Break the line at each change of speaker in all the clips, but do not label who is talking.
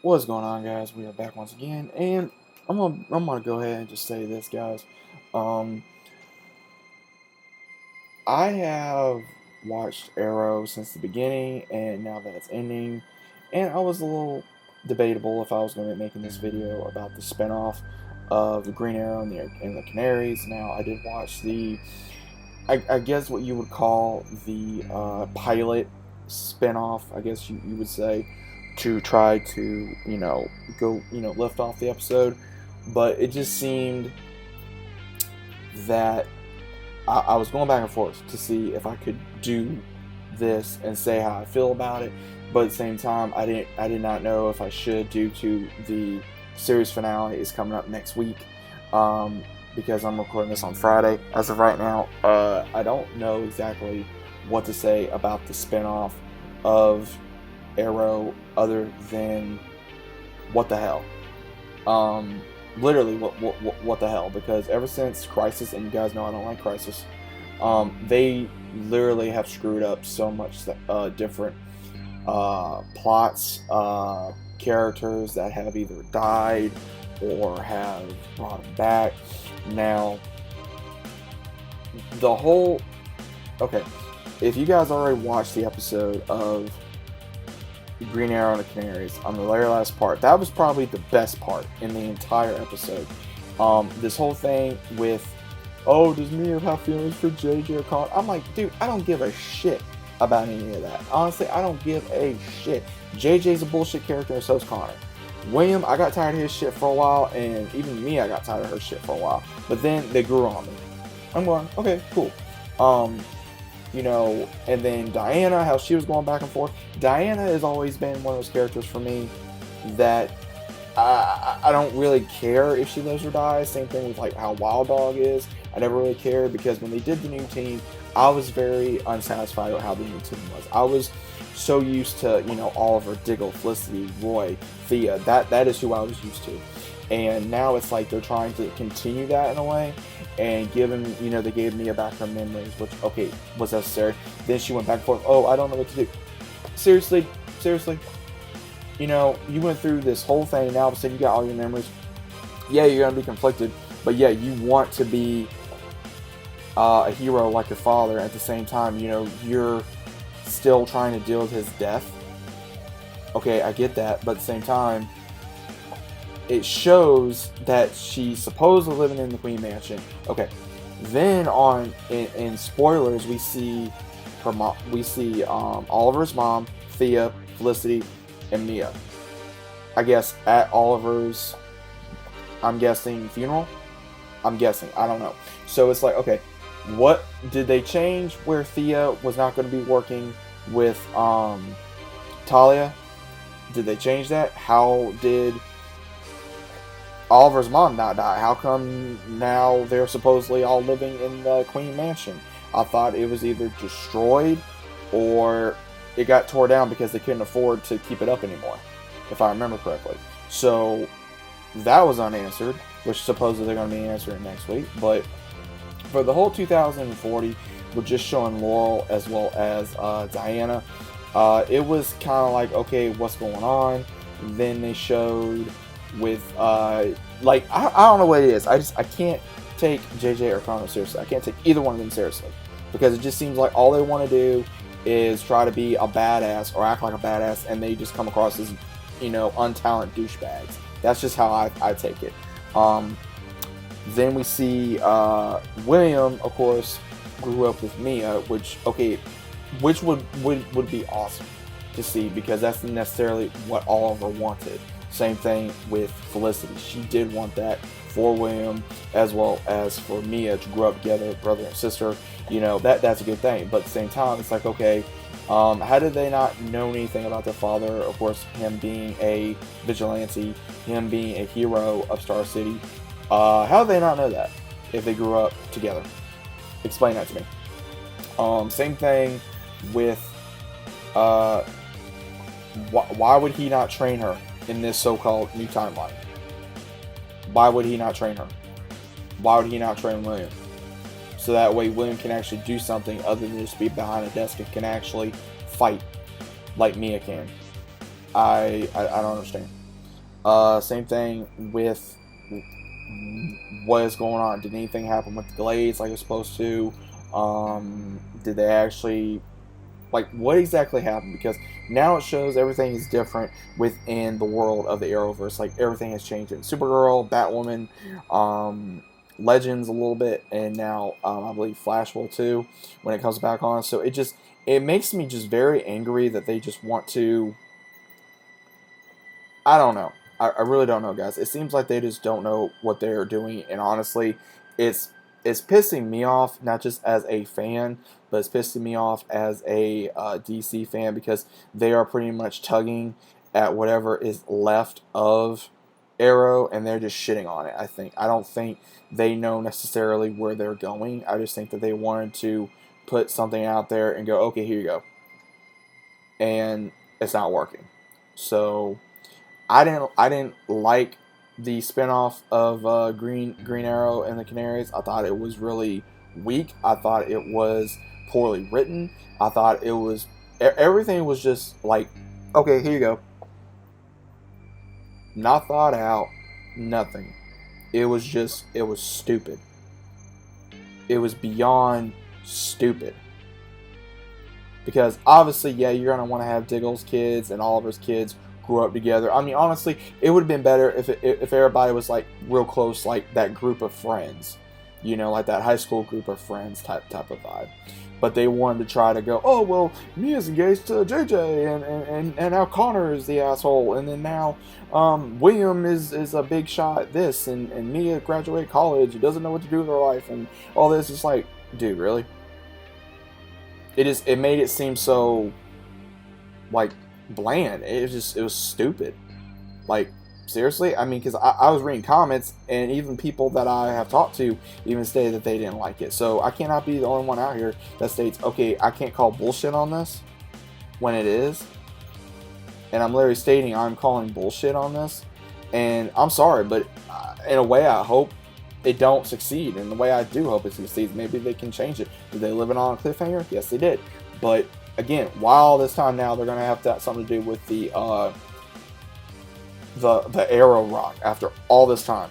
What's going on, guys? We are back once again, and I'm gonna go ahead and just say this, guys. Um, I have watched Arrow since the beginning, and now that it's ending, and I was a little debatable if I was going to be making this video about the spinoff of the Green Arrow and the Canaries. Now, I did watch I guess what you would call the pilot spinoff, I guess you would say, to try to, go, lift off the episode. But it just seemed that I was going back and forth to see if I could do this and say how I feel about it. But at the same time, I did not know if I should, due to the series finale is coming up next week. Because I'm recording this on Friday. As of right now, I don't know exactly what to say about the spinoff of Arrow other than what the hell. Literally, what the hell? Because ever since Crisis, and you guys know I don't like Crisis, they literally have screwed up so much different plots, characters that have either died or have brought them back. Now, the whole... Okay, if you guys already watched the episode of Green Arrow and the Canaries on the very last part, that was probably the best part in the entire episode. This whole thing with, oh, does Mia have feelings for JJ or Connor? I'm like, dude, I don't give a shit about any of that. Honestly, I don't give a shit. JJ's a bullshit character, and so's Connor. William, I got tired of his shit for a while, and even me, I got tired of her shit for a while. But then they grew on me. I'm going, okay, cool. And then Diana, how she was going back and forth. Diana has always been one of those characters for me that I don't really care if she lives or dies. Same thing with like how Wild Dog is. I never really cared, because when they did the new team, I was very unsatisfied with how the new team was. I was so used to, Oliver, Diggle, Felicity, Roy, Thea. That is who I was used to. And now it's like they're trying to continue that in a way, and given, they gave Mia back her memories, which, okay, was necessary. Then she went back and forth, oh, I don't know what to do. Seriously? You went through this whole thing, now all of a sudden you got all your memories. Yeah, you're going to be conflicted, but yeah, you want to be a hero like your father. At the same time, you're still trying to deal with his death. Okay, I get that, but at the same time, it shows that she's supposedly living in the Queen Mansion. Okay, then in spoilers, we see her mom. We see Oliver's mom, Thea, Felicity, and Mia. I guess at Oliver's, I'm guessing, funeral. I'm guessing. I don't know. So it's like, okay, what did they change where Thea was not going to be working with Talia? Did they change that? How did Oliver's mom not die? How come now they're supposedly all living in the Queen Mansion? I thought it was either destroyed or it got tore down because they couldn't afford to keep it up anymore, if I remember correctly. So that was unanswered, which supposedly they're going to be answering next week. But for the whole 2040, we're just showing Laurel as well as Diana. It was kind of like, okay, what's going on? Then they showed with I don't know what it is. I can't take JJ or Connor seriously. I can't take either one of them seriously, because it just seems like all they want to do is try to be a badass or act like a badass, and they just come across as untalented douchebags. That's just how I take it. Then we see William, of course, grew up with Mia, which would be awesome to see, because that's necessarily what Oliver wanted. Same thing with Felicity. She did want that for William as well as for Mia to grow up together, brother and sister. That's a good thing. But at the same time, it's like, okay, how did they not know anything about their father? Of course, him being a vigilante, him being a hero of Star City. How did they not know that if they grew up together? Explain that to me. Same thing with why would he not train her in this so-called new timeline? Why would he not train her? Why would he not train William? So that way William can actually do something other than just be behind a desk and can actually fight like Mia can. I don't understand. Same thing with what is going on. Did anything happen with the Glades like it's supposed to? Did they actually, like, what exactly happened? Because now it shows everything is different within the world of the Arrowverse. Like, everything has changed. In Supergirl, Batwoman, Legends a little bit, and now I believe Flash will too when it comes back on. So it makes me just very angry that they just want to. I don't know. I really don't know, guys. It seems like they just don't know what they're doing, and honestly, it's it's pissing me off, not just as a fan, but it's pissing me off as a DC fan, because they are pretty much tugging at whatever is left of Arrow, and they're just shitting on it. I don't think they know necessarily where they're going. I just think that they wanted to put something out there and go, okay, here you go, and it's not working. So I didn't like the spinoff of Green Arrow and the Canaries. I thought it was really weak. I thought it was poorly written. I thought it was everything was just like, okay, here you go. Not thought out, nothing. It was stupid. It was beyond stupid. Because obviously, yeah, you're gonna want to have Diggle's kids and Oliver's kids grew up together. I mean, honestly, it would have been better if everybody was like real close, like that group of friends, like that high school group of friends type of vibe. But they wanted to try to go, oh well, Mia's engaged to JJ, and now Connor is the asshole, and then now William is a big shot at this, and Mia graduated college, and doesn't know what to do with her life, and all this. It's like, dude, really? It made it seem so like bland. It was stupid. Like, seriously? I mean, because I was reading comments, and even people that I have talked to even stated that they didn't like it. So I cannot be the only one out here that states, okay, I can't call bullshit on this when it is. And I'm literally stating I'm calling bullshit on this. And I'm sorry, but in a way I hope it don't succeed. And the way I do hope it succeeds, maybe they can change it. Did they live it on a cliffhanger? Yes, they did. But again, while this time now, they're going to have to have something to do with the Arrow Rock after all this time.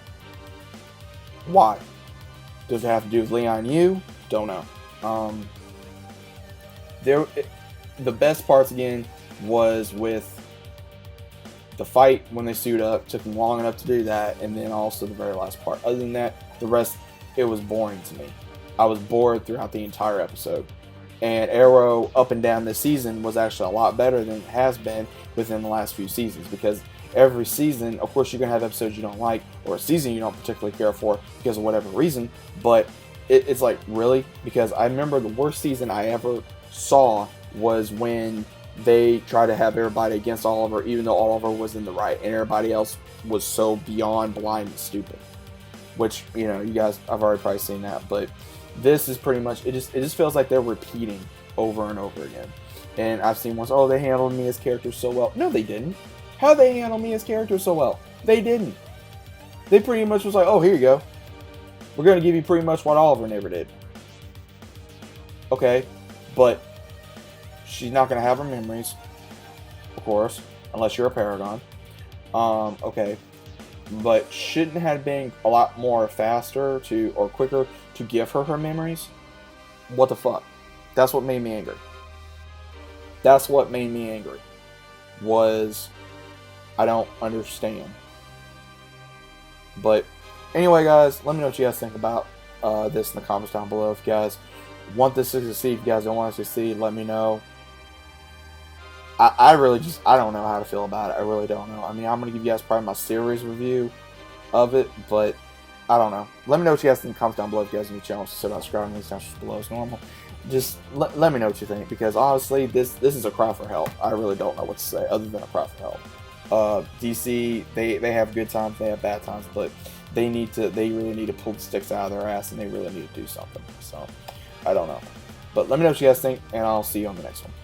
Why? Does it have to do with Leon Yu? Don't know. The best parts again was with the fight when they suit up. Took them long enough to do that, and then also the very last part. Other than that, the rest, it was boring to me. I was bored throughout the entire episode. And Arrow up and down this season was actually a lot better than it has been within the last few seasons, because every season, of course, you're going to have episodes you don't like, or a season you don't particularly care for because of whatever reason, but it's like, really? Because I remember the worst season I ever saw was when they tried to have everybody against Oliver, even though Oliver was in the right, and everybody else was so beyond blind and stupid. Which, you guys, I've already probably seen that, but this is pretty much, it just feels like they're repeating over and over again. And I've seen once, oh, they handled Mia's character so well. No, they didn't. How they handled Mia's character so well? They didn't. They pretty much was like, oh, here you go. We're going to give you pretty much what Oliver never did. Okay, but she's not going to have her memories, of course, unless you're a Paragon. Okay, but shouldn't have been a lot more faster or quicker to give her memories? What the fuck? That's what made me angry. That's what made me angry. Was, I don't understand. But anyway, guys, let me know what you guys think about this in the comments down below. If you guys want this to succeed, if you guys don't want it to succeed, let me know. I really I don't know how to feel about it. I really don't know. I mean, I'm going to give you guys probably my series review of it, but I don't know. Let me know what you guys think in the comments down below. If you guys are new channel, so subscribe and down below as normal. Just let me know what you think, because honestly, this is a cry for help. I really don't know what to say other than a cry for help. DC, they have good times, they have bad times, but they really need to pull the sticks out of their ass, and they really need to do something. So I don't know. But let me know what you guys think, and I'll see you on the next one.